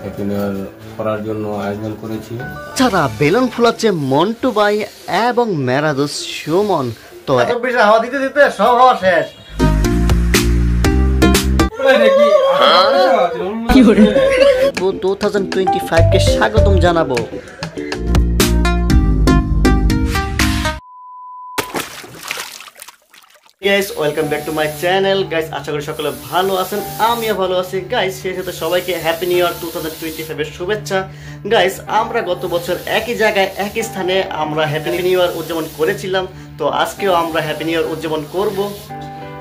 Happy new year করার জন্য আয়োজন করেছি। যারা বেলুন ফুলাচ্ছে মন্টু ভাই এবং মেরাদুস সুমন। তো হাওয়া দিতে দিতে সব হওয়া শেষ। 2025 কে স্বাগতম জানাবো। Guys welcome back to my channel. Guys আশা করি সকলে ভালো আছেন, আমিও ভালো আছি। গাইস সেই সাথে সবাইকে হ্যাপি নিউ ইয়ার 2025 এর শুভেচ্ছা। গাইস আমরা গত বছর একই জায়গায় একই স্থানে আমরা হ্যাপি নিউ ইয়ার উদযাপন করেছিলাম। তো আজকেও আমরা হ্যাপি নিউ ইয়ার উদযাপন করব।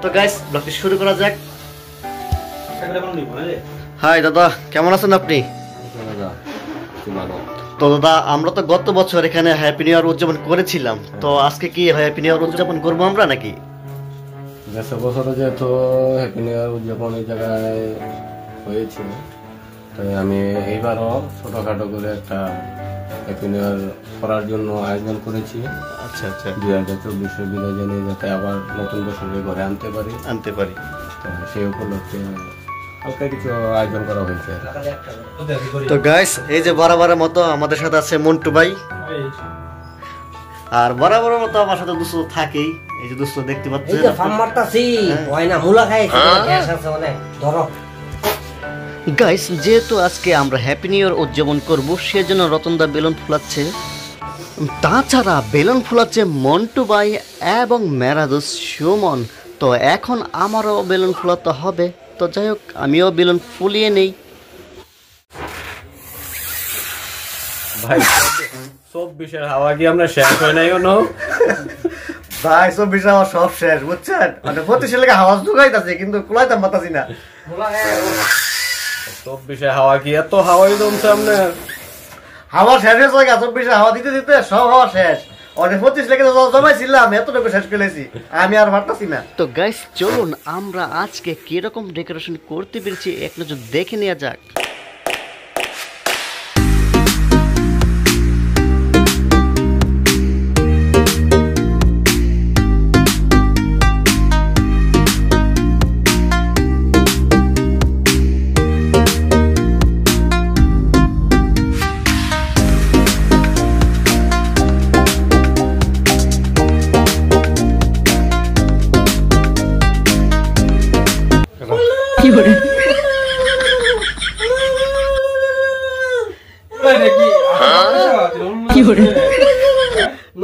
তো গাইস ব্লগটি শুরু করা যাক। হাই দাদা, কেমন আছেন আপনি? তো দাদা আমরা তো গত বছর এখানে হ্যাপি নিউ ইয়ার উদযাপন করেছিলাম, তো আজকে কি হ্যাপি নিউ ইয়ার উদযাপন করবো আমরা নাকি? গত বছরে যেহেতু হ্যাপি নিউ ইয়ার উদযাপন এই জায়গায় হয়েছে, তাই আমি এইবারও ছোটখাটো করে একটা হ্যাপি নিউ ইয়ার করার জন্য আয়োজন করেছি। আচ্ছা আচ্ছা, 2024 বিদায় জানিয়ে যাতে আবার নতুন বছরে ঘরে আনতে পারি, তো সেই উপলক্ষে হালকা কিছু আয়োজন করা হয়েছে। তো গাইস এই যে বরাবরের মতো আমাদের সাথে আছে মন্টু ভাই, আর বরাবরের মতো আমার সাথে দুসু থাকেই। এই যে দুসু দেখতে পাচ্ছেন, এই যে ফার্ম মারতাছি হয় না, মুলা খাইছি, গ্যাস আছে অনেক। ধরো গাইস যেহেতু আজকে আমরা হ্যাপি নিউ ইয়ার উদযাপন করব, সেজন্য রতনদা বেলুন ফুলাচ্ছে। তাছাড়া বেলুন ফুলাচ্ছে মন্টু ভাই এবং মেরাদুস সুমন। তো এখন আমারও বেলুন ফুলাতে হবে, তো যাই হোক আমিও বেলুন ফুলিয়ে নেই। ভাই 24 হাওয়া কি আমরা শেষ হয় নাই কোনো? ভাই 24 হাওয়া সব শেষ, বুঝছেন? মানে 25 লেগে হাওয়া জুগাইতাছে কিন্তু কুলাইতাম পাতাছি না। 24 হাওয়া কি এত হাওয়াই দমছে আমরা? হাওয়া শেষ হয়ে যায়, 24 হাওয়া দিতে দিতে সব হাওয়া শেষ। অনেক 25 লেগে জমাইছিলাম, এতটুকু শেষ করেছি, আমি আর পারতাছি না। তো গাইস চলুন আমরা আজকে কিরকম ডেকোরেশন করতে পেরেছি এক নজর দেখে নেওয়া যাক।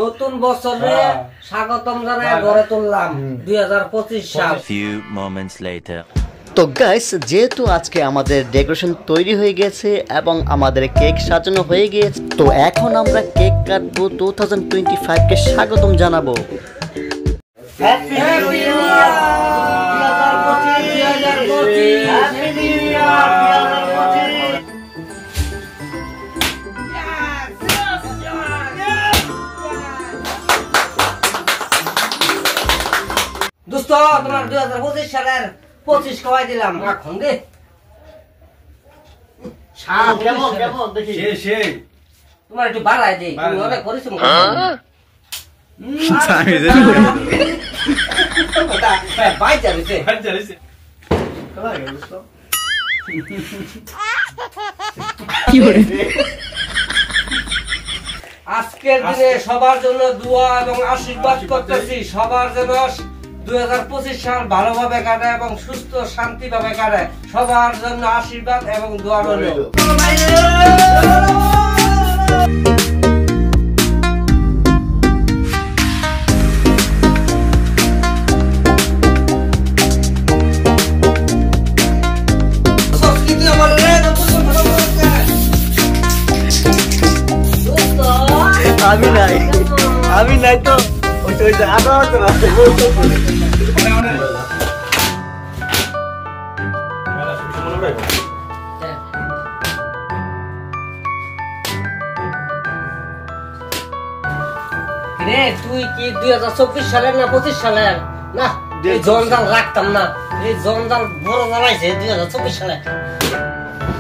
নতুন বছরে স্বাগতম জানাই গড়ে তুললাম 2025 সাল। তো গাইস যেহেতু আজকে আমাদের ডেকোরেশন তৈরি হয়ে গেছে এবং আমাদের কেক সাজানো হয়ে গিয়েছে, তো এখন আমরা কেক কাটবো। 2025 কে স্বাগতম জানাবো। Happy new year 2025, happy new year 2025। দোস্ত তোমার 2025 সালের 25 খাওয়াই দিলাম, এখন দে সাত কেমন কেমন দেখি। সেই তোমার একটু বাড়াই দেই, তুমি অনেক পরিশ্রম করছো। আজকের দিনে সবার জন্য দোয়া এবং আশীর্বাদ করতেছি, সবার জন্য 2025 সাল ভালোভাবে কাটে এবং সুস্থ শান্তিভাবে কাটে। সবার জন্য আশীর্বাদ এবং দোয়া রইল। আমি নাই তো তুই কি 2024 সালের না 25 সালের? না এই জঞ্জাল রাখতাম না, এই জঞ্জাল বড় জ্বালাইছে 2024 সালে।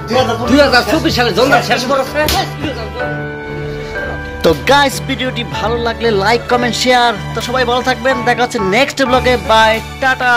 2024 সালে জঞ্জাল শেষ করেছে। তো গাইস ভিডিওটি ভালো লাগলে লাইক কমেন্ট শেয়ার। তো সবাই ভালো থাকবেন, দেখা হচ্ছে নেক্সট ব্লগে। Bye, tata.